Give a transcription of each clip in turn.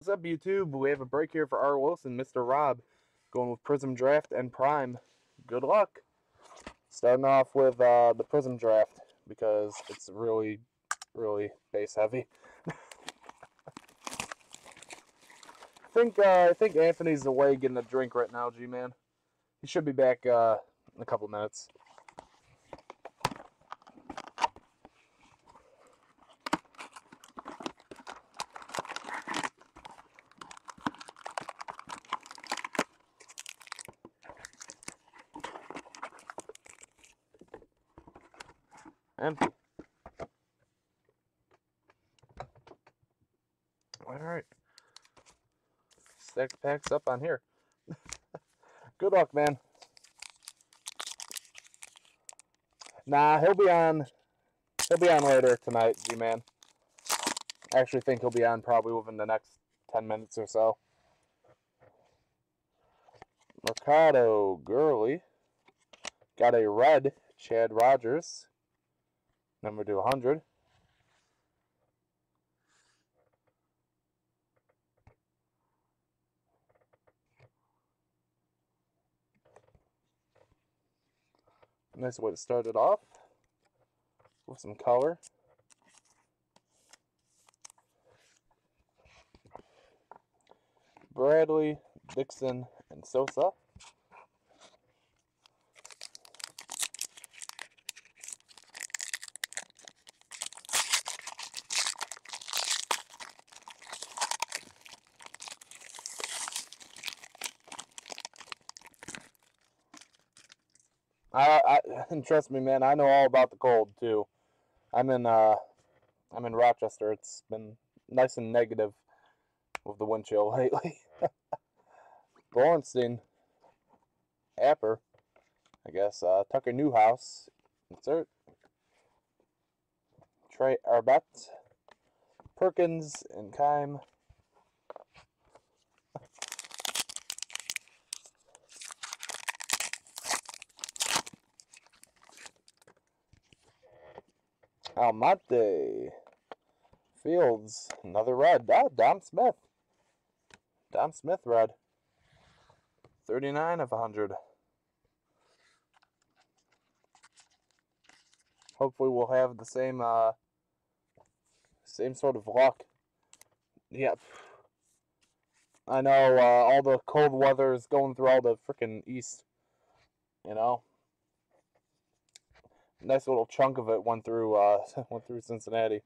What's up, YouTube? We have a break here for R. Wilson, Mr. Rob, going with Prism Draft and Prime. Good luck. Starting off with the Prism Draft because it's really, really base heavy. I think Anthony's away getting a drink right now, G-Man. He should be back in a couple minutes. Empty. Alright. Stack packs up on here. Good luck, man. Nah, he'll be on later tonight, G-Man. I actually think he'll be on probably within the next 10 minutes or so. Mercado Gurley. Got a red Chad Rogers. Number to 100. Nice way to start it off with some color. Bradley, Dixon, and Sosa. And trust me, man, I know all about the cold too. I'm in Rochester. It's been nice and negative with the wind chill lately. Bornstein, Apper, I guess. Tucker Newhouse, insert. Trey Arbet, Perkins, and Kime. Almonte, Fields, another red. Dom Smith. Dom Smith red. 39 of 100. Hopefully we'll have the same sort of luck. Yep. I know all the cold weather is going through all the freaking east. You know. Nice little chunk of it went through Cincinnati.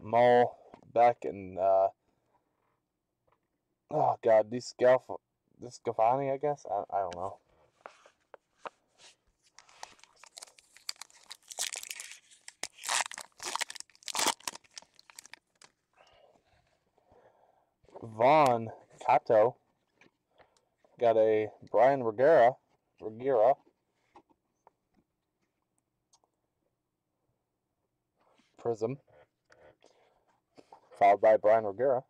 Mull, Beck, and oh god, this Scafani, I guess. I don't know. Vaughn Cato. Got a Brian Reguera. Prism. Followed by Brian Reguera,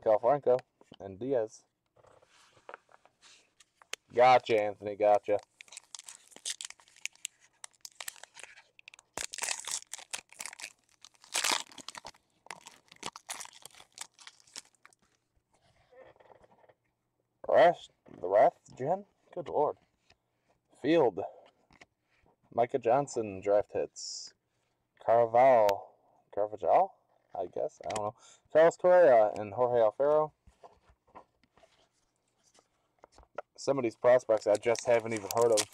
Cal Franco, and Diaz. Gotcha, Anthony, gotcha. The Wrath Gen? Good lord. Field. Micah Johnson draft hits. Carvajal, I guess. I don't know. Carlos Correa and Jorge Alfaro. Some of these prospects I just haven't even heard of.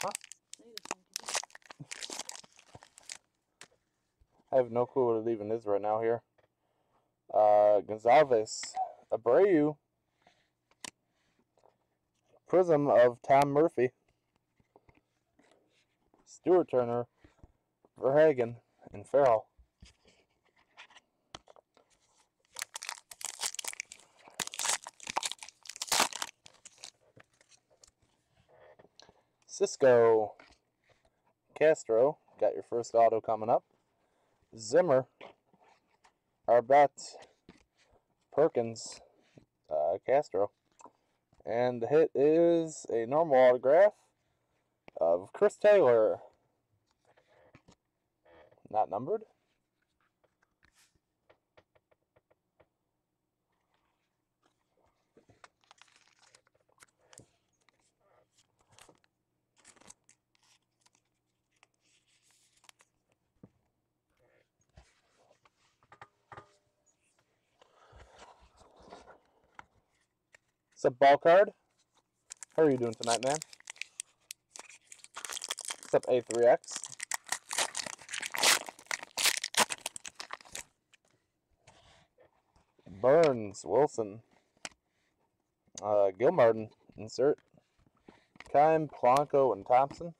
Huh? I have no clue what it even is right now here. Gonzalez, Abreu. Prism of Tom Murphy. Stuart Turner, Verhagen, and Farrell. Cisco, Castro, got your first auto coming up. Zimmer, Arbet, Perkins, Castro. And the hit is a normal autograph of Chris Taylor. Not numbered. It's a ball card. How are you doing tonight, man? What's up, A3X? Burns, Wilson, Gilmartin, insert. Kime, Polanco, and Thompson.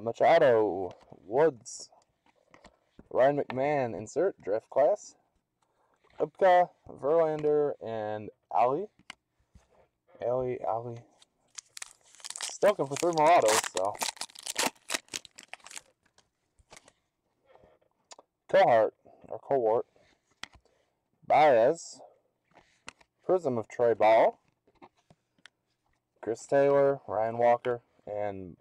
Machado, Woods, Ryan McMahon, insert, draft class. Upka, Verlander, and Ali. Ali. Still looking for 3 more autos, so. Cohort. Baez. Prism of Trey Ball. Chris Taylor, Ryan Walker, and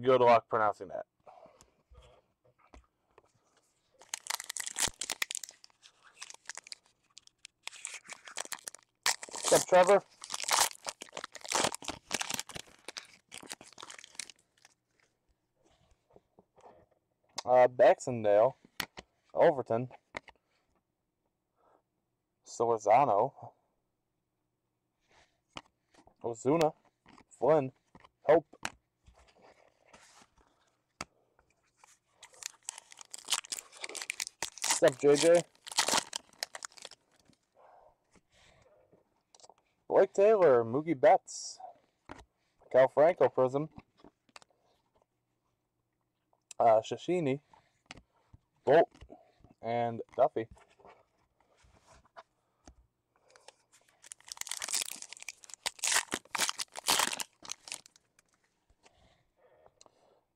good luck pronouncing that. What's up, Trevor? Baxendale, Overton, Solorzano, Ozuna, Flynn, Hope. What's up, JJ? Blake Taylor, Moogie Betts, Cal Franco Prism, Shashini, Bolt, and Duffy.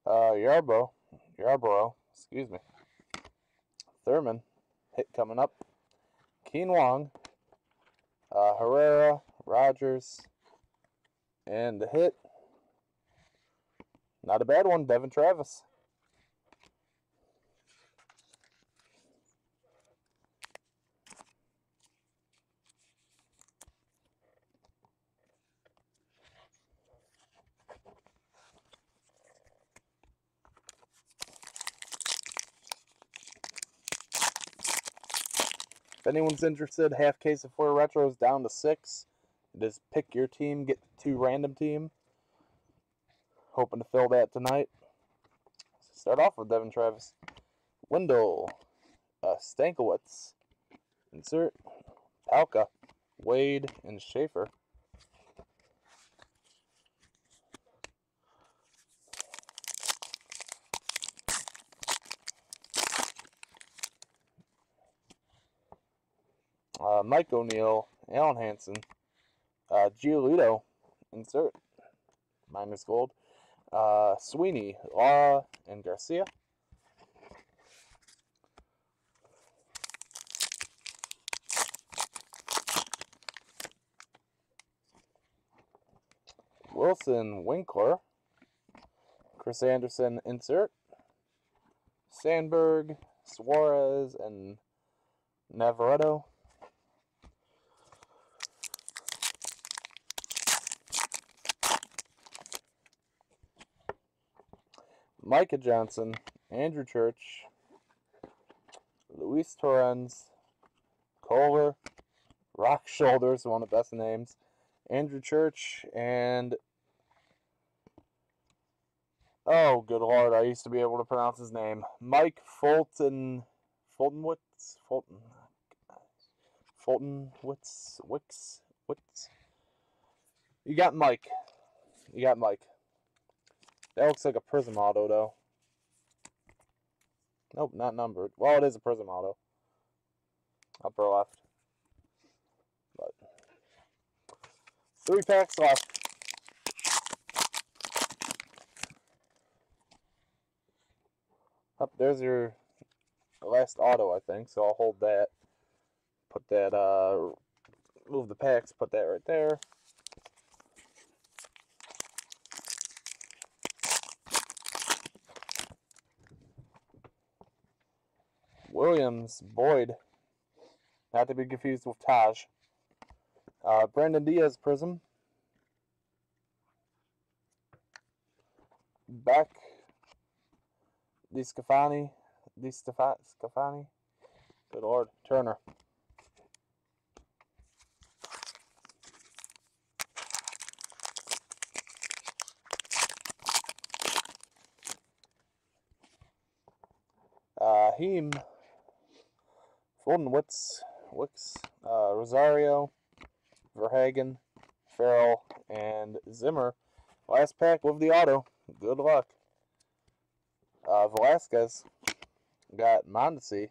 Yarborough, excuse me. Thurman, hit coming up. Keen Wong, Herrera, Rogers, and the hit. Not a bad one, Devin Travis. If anyone's interested, half case of 4 retros down to 6. It is pick your team, get 2 random team. Hoping to fill that tonight. Start off with Devin Travis. Wendell, Stankiewicz, insert. Palka, Wade, and Schaefer. Mike O'Neill, Alan Hansen, Giolito, insert, minus gold, Sweeney, Laura, and Garcia. Wilson, Winkler, Chris Anderson, insert, Sandberg, Suarez, and Navarreto. Micah Johnson, Andrew Church, Luis Torrens, Kohler, Rock Shoulders, one of the best names, Andrew Church, and oh, good lord, I used to be able to pronounce his name. Mike Fultonwitz. You got Mike. That looks like a Prism auto, though. Nope, not numbered. Well, it is a Prism auto. Upper left. But 3 packs left. Up there's your last auto, I think. So I'll hold that. Put that. Move the packs. Put that right there. Williams, Boyd, not to be confused with Taj. Brandon Diaz, Prism. Beck, Scafani, good lord, Turner. Heem, Fulton, Wicks, Rosario, Verhagen, Farrell, and Zimmer. Last pack with the auto. Good luck. Velasquez, got Mondesi,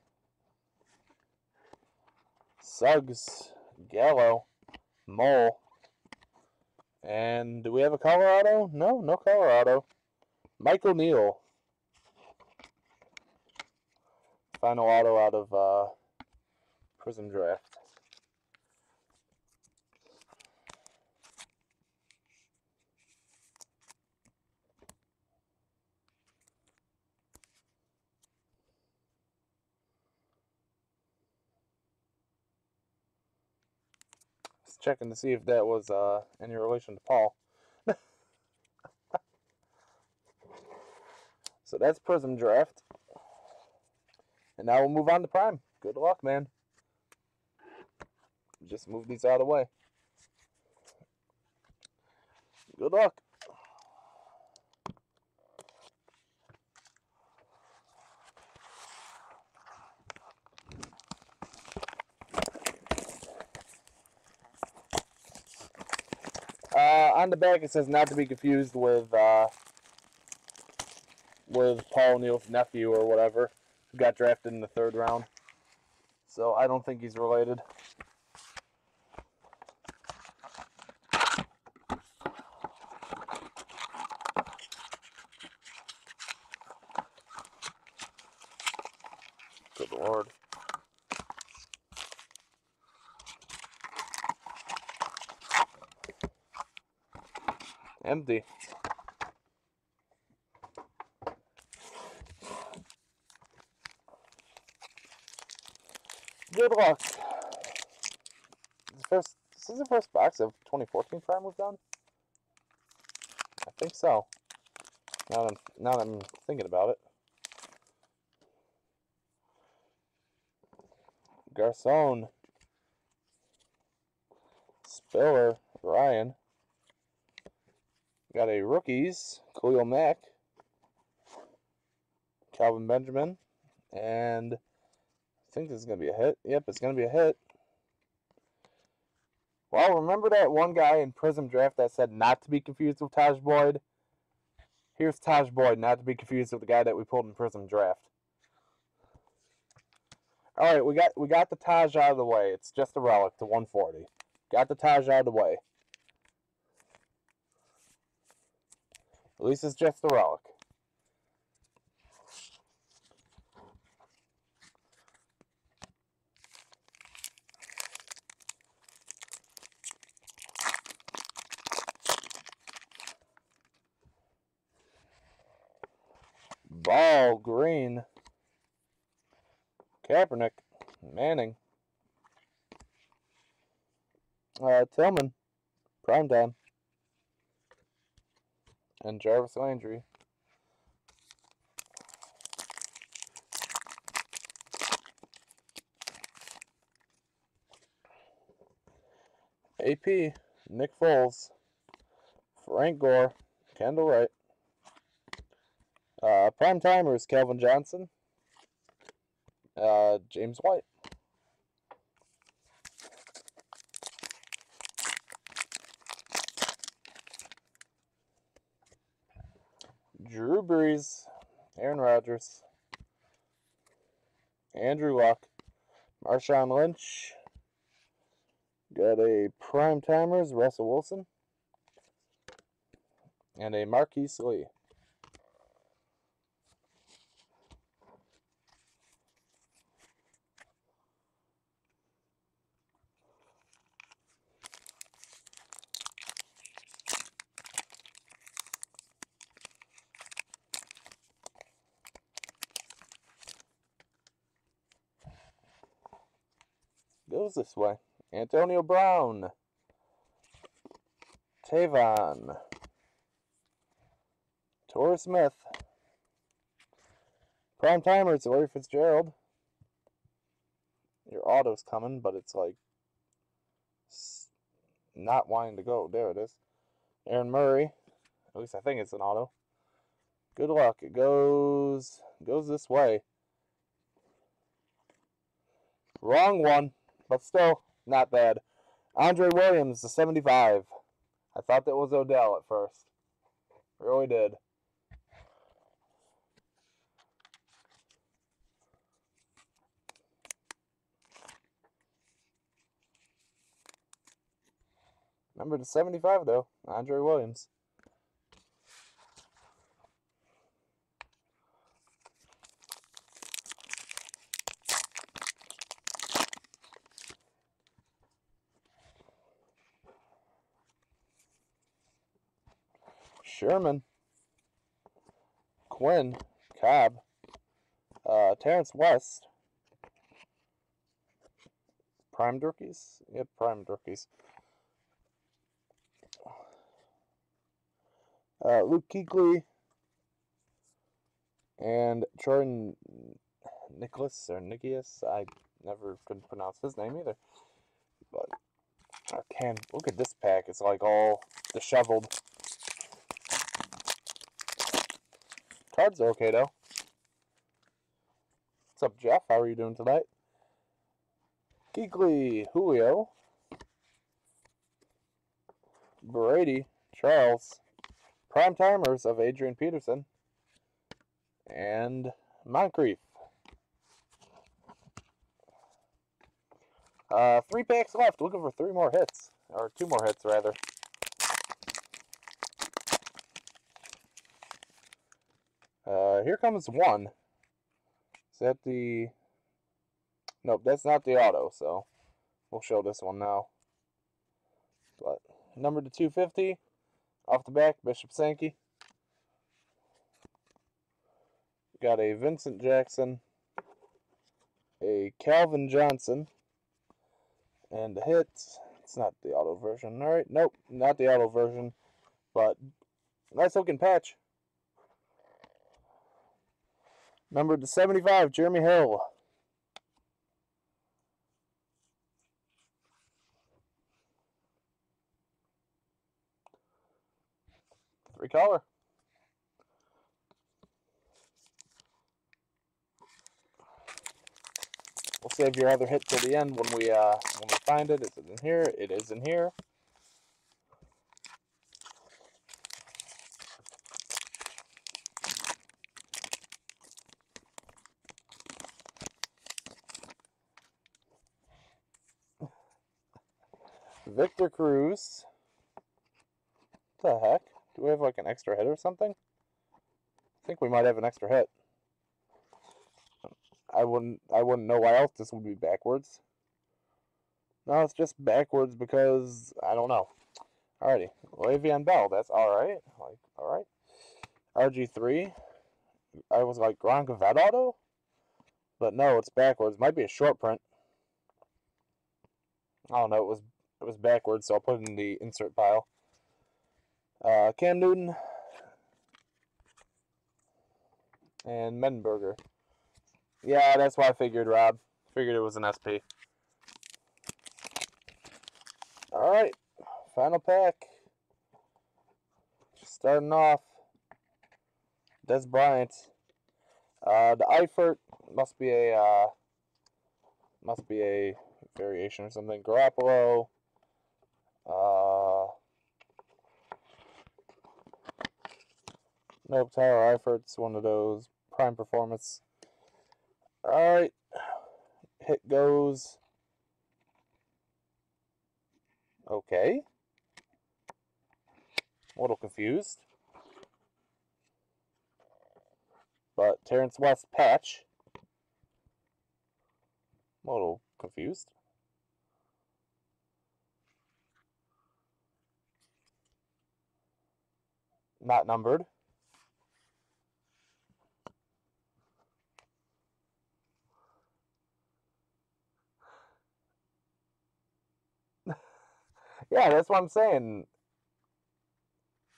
Suggs, Gallo, Mole, and do we have a Colorado? No, no Colorado. Michael Neal. Final auto out of Prism Draft. Just checking to see if that was any relation to Paul. So that's Prism Draft. And now we'll move on to Prime. Good luck, man. Just move these out of the way. Good luck. On the back it says not to be confused with Paul O'Neill's nephew or whatever, who got drafted in the 3rd round. So I don't think he's related. Good lord. Empty. Good luck. This is the first box of 2014 Prime we've done? I think so. Now that I'm thinking about it. Garcon. Spiller. Ryan. Got a rookies. Khalil Mack. Calvin Benjamin. And I think this is going to be a hit. Yep, it's going to be a hit. Well, remember that one guy in Prism Draft that said not to be confused with Taj Boyd? Here's Taj Boyd, not to be confused with the guy that we pulled in Prism Draft. All right, we got the Taj out of the way. It's just a relic to 140. Got the Taj out of the way. At least it's just a relic. Ball, Green, Kaepernick, Manning, Tillman, Primetime, and Jarvis Landry. AP, Nick Foles, Frank Gore, Kendall Wright. Prime timers, Calvin Johnson, James White. Drew Brees, Aaron Rodgers, Andrew Luck, Marshawn Lynch. Got a prime timers, Russell Wilson, and a Marquise Lee. goes this way. Antonio Brown. Tavon. Torrey Smith. Prime timer, it's Larry Fitzgerald. Your auto's coming, but it's like not wanting to go. There it is. Aaron Murray. At least I think it's an auto. Good luck. It goes this way. Wrong one, but still not bad. Andre Williams, the 75. I thought that was Odell at first. Really did. Number to 75, though. Andre Williams. Sherman. Quinn. Cobb. Terrence West. Primed rookies? Yep, primed rookies. Luke Kuechly. And Jordan Nicholas or Nikias. I never could pronounce his name either. But I can look at this pack. It's like all disheveled. Cards are okay though. What's up, Jeff? How are you doing tonight? Kuechly, Julio. Brady, Charles. Prime timers of Adrian Peterson. And Moncrief. 3 packs left. Looking for 3 more hits. Or 2 more hits, rather. Here comes one. Is that the... Nope, that's not the auto, so we'll show this one now. But number to 250. Off the back, Bishop Sankey. Got a Vincent Jackson. A Calvin Johnson. And the hits. It's not the auto version. Alright, nope, not the auto version. But nice looking patch. Number to 75, Jeremy Hill. Three color. We'll save your other hit till the end when we find it. Is it in here? It is in here. Victor Cruz. What the heck? Do we have like an extra hit or something? I think we might have an extra hit. I wouldn't know why else this would be backwards. No, it's just backwards because I don't know. Alrighty. Le'Veon Bell, that's alright. Like, alright. RG3. I was like Gronk vet auto? But no, it's backwards. Might be a short print. I don't know, it was backwards, so I'll put it in the insert pile. Cam Newton. And Mendenberger. Yeah, that's why I figured, Rob. Figured it was an SP. Alright. Final pack. Starting off. Des Bryant. The Eifert must be a variation or something. Garoppolo. Nope, Tyler Eifert's one of those. Prime performance. Alright. Hit goes. Okay. A little confused. But Terrence West patch. A little confused. Not numbered. Yeah, that's what I'm saying.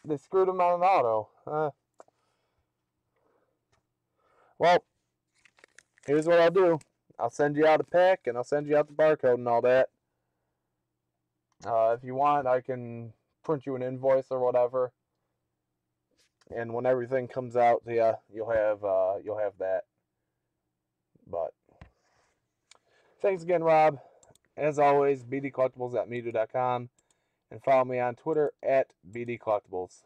They screwed him on an auto. Well, here's what I'll do. I'll send you out a pack, and I'll send you out the barcode and all that. If you want, I can print you an invoice or whatever. And when everything comes out, yeah, you'll have that. But thanks again, Rob. As always, bdcollectibles@media.com, and follow me on Twitter @bdcollectibles.